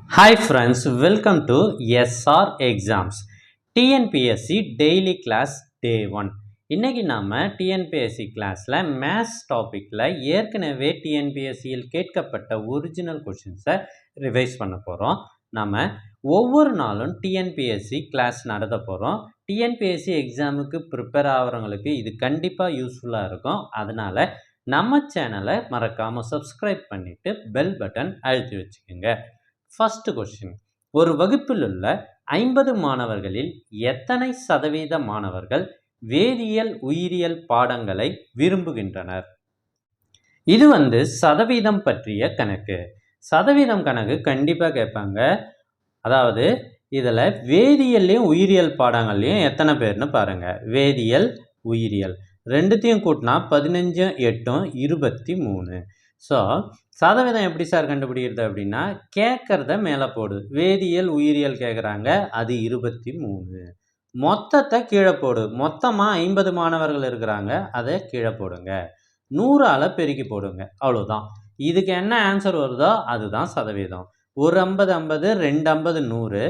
Hi friends, welcome to SR Exams TNPSC daily class day 1. இன்றைக்கி நாம் TNPSC கிளாஸில் maths டாப்பிக்கில் ஏற்கனவே டிஎன்பிஎஸ்சியில் கேட்கப்பட்ட ஒரிஜினல் கொஷின்ஸை ரிவைஸ் பண்ண போகிறோம். நம்ம ஒவ்வொரு நாளும் டிஎன்பிஎஸ்சி கிளாஸ் நடத்த போகிறோம். டிஎன்பிஎஸ்சி எக்ஸாமுக்கு ப்ரிப்பேர் ஆகிறவங்களுக்கு இது கண்டிப்பாக யூஸ்ஃபுல்லாக இருக்கும். அதனால் நம்ம சேனலை மறக்காமல் சப்ஸ்கிரைப் பண்ணிவிட்டு பெல் பட்டன் அழுத்தி வச்சுக்கோங்க. ஃபர்ஸ்ட் கொஸ்டின், ஒரு வகுப்பில் உள்ள 50 மாணவர்களில் எத்தனை சதவீத மாணவர்கள் வேதியியல் உயிரியல் பாடங்களை விரும்புகின்றனர்? இது சதவீதம் பற்றிய கணக்கு. சதவீதம் கணக்கு கண்டிப்பாக கேட்பாங்க. அதாவது இதில் வேதியியல்லையும் உயிரியல் பாடங்கள்லையும் எத்தனை பேர்னு பாருங்கள். வேதியியல் உயிரியல் ரெண்டுத்தையும் கூட்டினா 15 8 23. ஸோ சதவீதம் எப்படி சார் கண்டுபிடிக்கிறது அப்படின்னா, கேட்குறத மேலே போடு. வேதியியல் உயிரியல் கேட்குறாங்க, அது 23. மொத்தத்தை கீழே போடு. மொத்தமாக 50 மாணவர்கள் இருக்கிறாங்க, அதை கீழே போடுங்க. 100ஆல் பெருக்கி போடுங்க, அவ்வளோதான். இதுக்கு என்ன ஆன்சர் வருதோ அதுதான் சதவீதம். ஒரு 50 50, 2 50 100,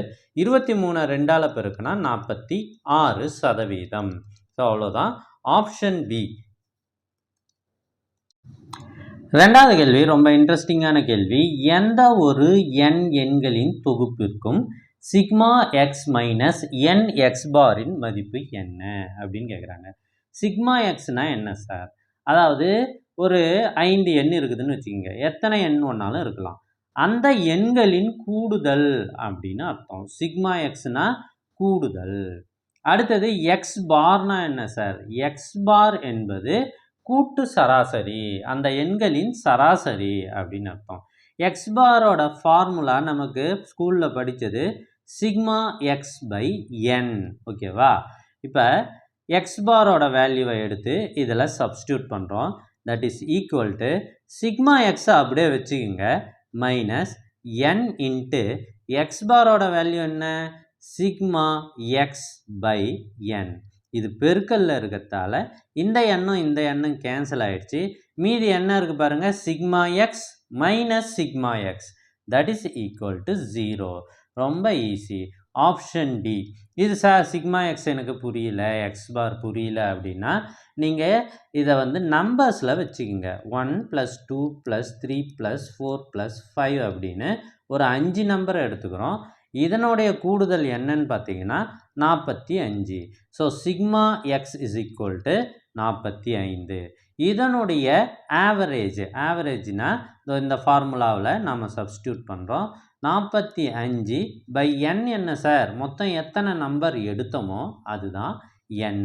23 2ஆல் பெருக்குனா 46%. ஸோ அவ்வளோதான். Option B. ரெண்டாவது கேள்வி ரொம்ப இன்ட்ரெஸ்டிங்கான கேள்வி. எந்த ஒரு n எண்களின் தொகுப்பிற்கும் sigma x minus n x பாரின் மதிப்பு என்ன அப்படின்னு கேட்குறாங்க. சிக்மா எக்ஸ்னா என்ன சார்? அதாவது ஒரு 5 எண் இருக்குதுன்னு வச்சுக்கோங்க. எத்தனை எண் ஒன்றாலும் இருக்கலாம். அந்த எண்களின் கூடுதல் அப்படின்னு அர்த்தம். சிக்மா எக்ஸ்னா கூடுதல். அடுத்தது எக்ஸ் பார்னா என்ன சார்? எக்ஸ் பார் என்பது கூட்டு சராசரி, அந்த எண்களின் சராசரி அப்படின்னு அர்த்தம். எக்ஸ் பாரோட ஃபார்முலா நமக்கு ஸ்கூலில் படித்தது சிக்மா எக்ஸ் பை என். ஓகேவா? இப்போ எக்ஸ் பாரோட வேல்யூவை எடுத்து இதில் சப்ஸ்டியூட் பண்ணுறோம். That is equal to sigma எக்ஸை அப்படியே வச்சுக்கோங்க, minus n into X பாரோட value என்ன? சிக்மா எக்ஸ் பை என். இது பெருக்கல்ல இருக்கிறதால இந்த எண்ணும் கேன்சல் ஆயிடுச்சு. மீதி என்ன இருக்கு பாருங்க, sigma x minus sigma x, that is equal to 0. ரொம்ப ஈஸி. Option D. இது சார் சிக்மா எக்ஸ் எனக்கு புரியல, எக்ஸ் பார் புரியல அப்படின்னா நீங்கள் இதை நம்பர்ஸில் வச்சுக்கோங்க. 1 + 2 + 3 + 4 + 5 அப்படின்னு ஒரு 5 நம்பரை எடுத்துக்கிறோம். இதனுடைய கூடுதல் என்னன்னு பார்த்தீங்கன்னா 45. So sigma x is equal to 45. இதனுடைய ஆவரேஜ்னா இந்த ஃபார்முலாவில் நாம் சப்ஸ்டியூட் பண்ணுறோம். 45 பை n என்ன சார்? மொத்தம் எத்தனை நம்பர் எடுத்தோமோ அதுதான் n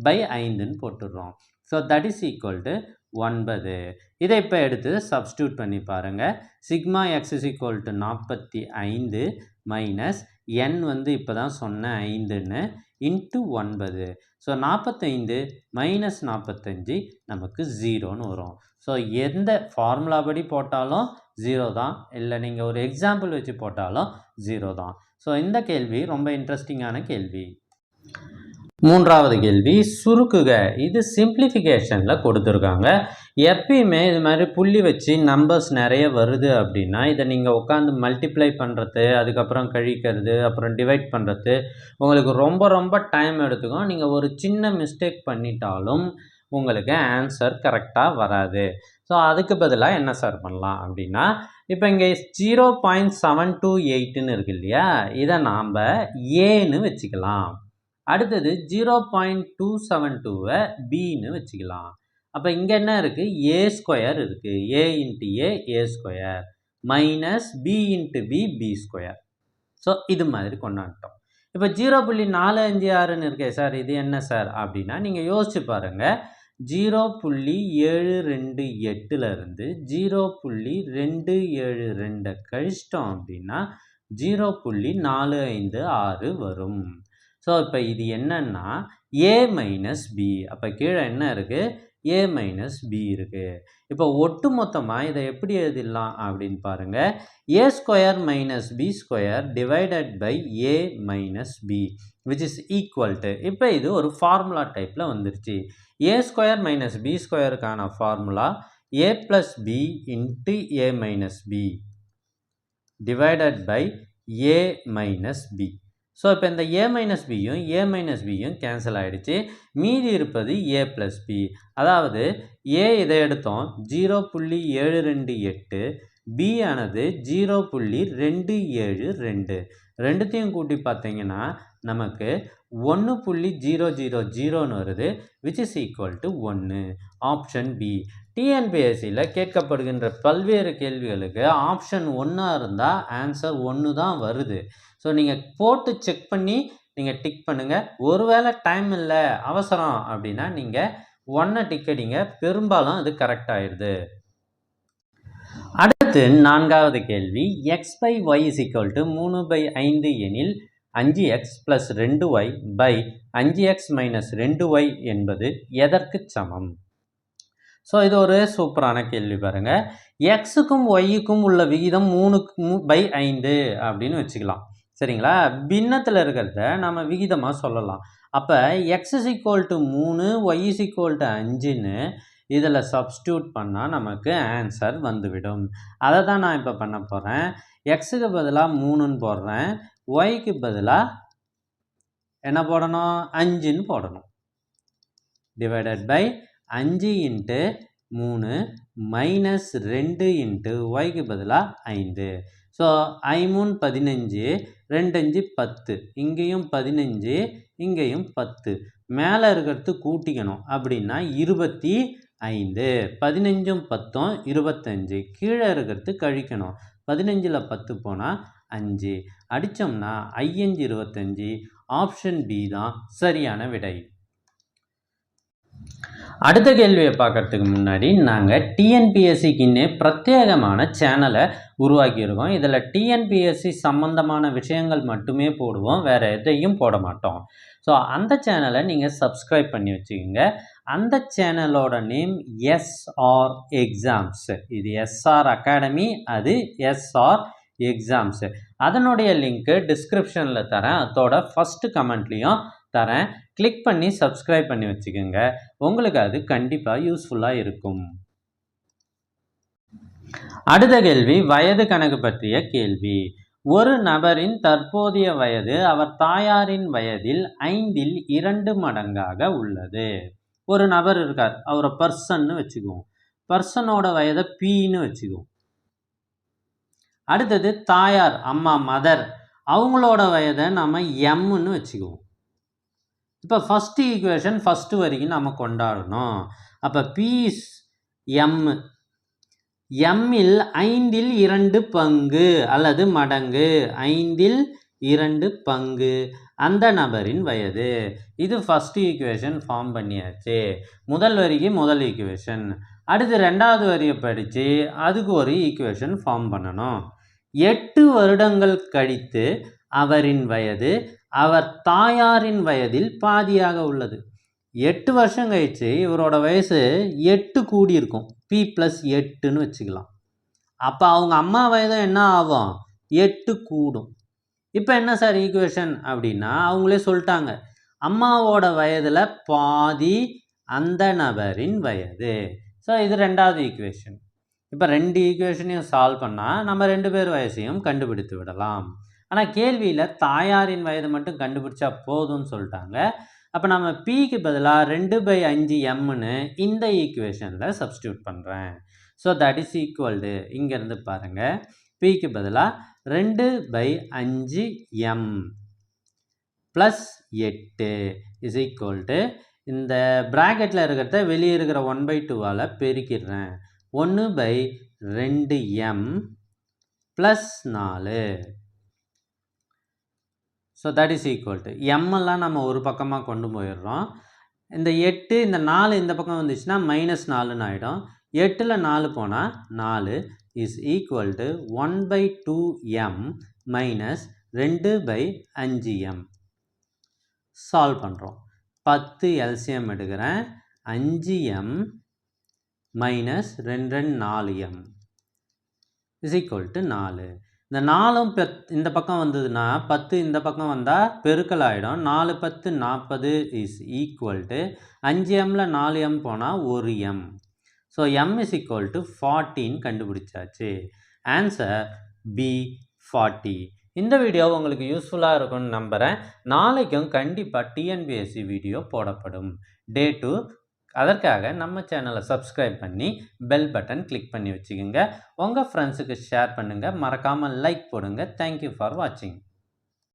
பை 5ன்னு போட்டுடுறோம். So that is equal to 9. இதை இப்போ எடுத்து சப்ஸ்டியூட் பண்ணி பாருங்கள். Sigma x is equal to 45 minus n இப்போ தான் சொன்னேன் 5ன்னு இன்ட்டு 9. ஸோ 45 மைனஸ் 45 நமக்கு 0ன்னு வரும். ஸோ எந்த ஃபார்முலா படி போட்டாலும் 0 தான், இல்லை நீங்கள் ஒரு எக்ஸாம்பிள் வச்சு போட்டாலும் 0 தான். ஸோ இந்த கேள்வி ரொம்ப இன்ட்ரெஸ்டிங்கான கேள்வி. மூன்றாவது கேள்வி, சுருக்குக. இது சிம்பிளிஃபிகேஷனில் கொடுத்துருக்காங்க. எப்பயுமே இது மாதிரி புள்ளி வச்சு நம்பர்ஸ் நிறைய வருது அப்படின்னா இதை நீங்கள் உட்காந்து மல்டிப்ளை பண்ணுறது, அதுக்கப்புறம் கழிக்கிறது, அப்புறம் டிவைட் பண்ணுறது உங்களுக்கு ரொம்ப ரொம்ப டைம் எடுத்துக்கும். நீங்கள் ஒரு சின்ன மிஸ்டேக் பண்ணிட்டாலும் உங்களுக்கு ஆன்சர் கரெக்டாக வராது. ஸோ அதுக்கு பதிலாக என்ன சார் பண்ணலாம் அப்படின்னா, இப்போ இங்கே 0.728ன்னு இருக்கு இல்லையா, இதை நாம் ஏன்னு வச்சுக்கலாம். அடுத்தது 0.272 பின்னு வச்சுக்கலாம். அப்போ இங்கே என்ன இருக்குது? ஏ ஸ்கொயர் இருக்குது. A into A square minus B into B square. So இது மாதிரி கொண்டாண்டோம். இப்போ 0.456ன்னு இருக்கே சார், இது என்ன சார் அப்படின்னா நீங்கள் யோசிச்சு பாருங்கள். 0.728லேருந்து 0.272 கழிச்சிட்டோம் அப்படின்னா 0.456 வரும். ஸோ இப்போ இது என்னன்னா ஏ மைனஸ் பி. அப்போ கீழே என்ன இருக்குது? ஏ மைனஸ் பி இருக்குது. இப்போ ஒட்டு மொத்தமாக இதை எப்படி எழுதிடலாம் அப்படின்னு பாருங்கள். A square minus B square divided by A minus B which is equal to, இப்போ இது ஒரு ஃபார்முலா டைப்பில் வந்துருச்சு. ஏ ஸ்கொயர் மைனஸ் பி ஸ்கொயருக்கான formula A plus B into A minus B. Divided by A minus B. So இப்போ இந்த ஏ minus பியும் cancel ஆகிடுச்சு. மீதி இருப்பது ஏ ப்ளஸ் பி. அதாவது ஏ இதை எடுத்தோம் 0.728, பி ஆனது 0.272. ரெண்டுத்தையும் கூட்டி பார்த்தீங்கன்னா நமக்கு 1.000ன்னு வருது, which is equal to 1. Option B. டிஎன்பிஎஸ்சியில் கேட்கப்படுகின்ற பல்வேறு கேள்விகளுக்கு ஆப்ஷன் 1 இருந்தால் ஆன்சர் 1 தான் வருது. ஸோ நீங்கள் போட்டு செக் பண்ணி நீங்கள் டிக் பண்ணுங்கள். ஒருவேளை டைம் இல்லை, அவசரம் அப்படின்னா நீங்கள் 1 டிக் அடிங்க, பெரும்பாலும் அது கரெக்ட் ஆயிடுது. அடுத்து 4வது கேள்வி, x by y is equal to 3/5 எனில் 5x + 2y by 5x - 2y என்பது எதற்கு சமம்? ஸோ இது ஒரு சூப்பரான கேள்வி பாருங்கள். எக்ஸுக்கும் ஒய்யுக்கும் உள்ள விகிதம் 3/5 அப்படின்னு வச்சுக்கலாம், சரிங்களா? பின்னத்தில் இருக்கிறத நம்ம விகிதமாக சொல்லலாம். அப்போ X is equal to 3, Y is equal to 5ன்னு இதில் சப்ஸ்டியூட் பண்ணால் நமக்கு ஆன்சர் வந்துவிடும். அதை தான் நான் இப்போ பண்ண போகிறேன். எக்ஸுக்கு பதிலாக 3ன்னு போடுறேன், ஒய்க்கு பதிலாக என்ன போடணும், 5ன்னு போடணும். டிவைடட் பை 5 × 3 மைனஸ் 2 × ஒய்க்கு பதிலாக 5. ஸோ 5 15, 2 5 10, இங்கேயும் 15, இங்கேயும் 10. மேலே இருக்கிறது கூட்டிக்கணும் அப்படின்னா 25. 15ம் 10ம் 25. கீழே இருக்கிறது கழிக்கணும், 15ல் 10 போனால் 5. அடித்தோம்னா 5 25. ஆப்ஷன் பி தான் சரியான விடை. அடுத்த கேள்வியை பார்க்கறதுக்கு முன்னாடி நாங்கள் டிஎன்பிஎஸ்சிக்குன்னே பிரத்யேகமான சேனலை உருவாக்கியிருக்கோம். இதில் டிஎன்பிஎஸ்சி சம்பந்தமான விஷயங்கள் மட்டுமே போடுவோம், வேறு எதையும் போட மாட்டோம். ஸோ அந்த சேனலை நீங்கள் சப்ஸ்கிரைப் பண்ணி வச்சுக்கோங்க. அந்த சேனலோட நேம் எஸ்ஆர் எக்ஸாம்ஸ். இது எஸ்ஆர் அகாடமி, அது எஸ்ஆர் எக்ஸாம்ஸு. அதனுடைய லிங்க்கு டிஸ்கிரிப்ஷனில் தரேன், அதோட ஃபஸ்ட்டு கமெண்ட்லேயும் தரேன். கிளிக் பண்ணி சப்ஸ்கிரைப் பண்ணி வச்சுக்கோங்க, உங்களுக்கு அது கண்டிப்பாக யூஸ்ஃபுல்லாக இருக்கும். அடுத்த கேள்வி வயது கணக்கு பற்றிய கேள்வி. ஒரு நபரின் தற்போதைய வயது அவர் தாயாரின் வயதில் 5ல் 2 மடங்காக உள்ளது. ஒரு நபர் இருக்கார், அவரை பர்சன்னு வச்சுக்குவோம். பர்சனோட வயதை பின்னு வச்சுக்குவோம். அடுத்தது தாயார், அம்மா, மதர், அவங்களோட வயதை நம்ம எம்ன்னு வச்சுக்குவோம். இப்போ ஃபஸ்ட்டு ஈக்குவேஷன் ஃபஸ்ட்டு வரைக்கும் நம்ம கொண்டாடணும். அப்போ பி இஸ் எம். எம்மில் 5ல் 2 பங்கு அல்லது மடங்கு, 5ல் 2 பங்கு அந்த நபரின் வயது. இது ஃபஸ்ட்டு ஈக்குவேஷன் ஃபார்ம் பண்ணியாச்சு. முதல் வரிக்கு முதல் ஈக்குவேஷன். அடுத்து 2வது வரியை படித்து அதுக்கு ஒரு ஈக்குவேஷன் ஃபார்ம் பண்ணணும். 8 வருடங்கள் கழித்து அவரின் வயது அவர் தாயாரின் வயதில் பாதியாக உள்ளது. 8 வருஷம் கழிச்சு இவரோட வயசு 8 கூடி இருக்கும், பி + 8ன்னு வச்சுக்கலாம். அப்போ அவங்க அம்மா வயது என்ன ஆகும், 8 கூடும். இப்போ என்ன சார் ஈக்குவேஷன் அப்படின்னா, அவங்களே சொல்லிட்டாங்க, அம்மாவோட வயதில் பாதி அந்த நபரின் வயது. ஸோ இது 2வது ஈக்குவேஷன். இப்போ 2 ஈக்குவேஷனையும் சால்வ் பண்ணால் நம்ம 2 பேர் வயசையும் கண்டுபிடித்து விடலாம். ஆனால் கேள்வியில் தாயாரின் வயது மட்டும் கண்டுபிடிச்சா போதும்னு சொல்லிட்டாங்க. அப்போ நம்ம பிக்கு பதிலாக 2/5 எம்னு இந்த ஈக்குவேஷனில் சப்ஸ்டியூட் பண்ணுறேன். So that is equal to, இங்கேருந்து பாருங்கள், பிக்கு பதிலாக 2/5 எம் + 8 இஸ் ஈக்குவல் டு, இந்த ப்ராக்கெட்டில் இருக்கிறத வெளியே இருக்கிற 1/2ஆல் பெருக்கிடுறேன். 1/2 M + 4. So that is equal to, எம்மெல்லாம் நம்ம ஒரு பக்கமாக கொண்டு போயிடுறோம். இந்த 8, இந்த 4 இந்த பக்கம் வந்துச்சுன்னா -4ன்னு ஆகிடும். 8ல் 4 போனால் 4 is equal to 1/2 M - 2/5 M. Solve பண்ணுறோம். 10 எல்சிஎம் எடுக்கிறேன், 5 M - 2 4 M is equal to 4. இந்த 4ம் இந்த பக்கம் வந்ததுன்னா 10 இந்த பக்கம் வந்தால் பெருக்கல் ஆகிடும். 4 10 40 இஸ் ஈக்குவல் டு 5 எம்மில் 4 எம் போனால் 1 M. So M is equal to 14 கண்டுபிடிச்சாச்சு. Answer B 40. இந்த வீடியோ உங்களுக்கு யூஸ்ஃபுல்லாக இருக்கும்னு நம்புகிறேன். நாளைக்கும் கண்டிப்பாக டிஎன்பிஎஸ்சி வீடியோ போடப்படும். Day 2 அதற்காக நம்ம சேனலை சப்ஸ்கிரைப் பண்ணி பெல் பட்டன் கிளிக் பண்ணி வச்சுக்கோங்க. உங்கள் ஃப்ரெண்ட்ஸுக்கு ஷேர் பண்ணுங்கள். மறக்காமல் லைக் போடுங்க. தேங்க்யூ ஃபார் வாட்சிங்.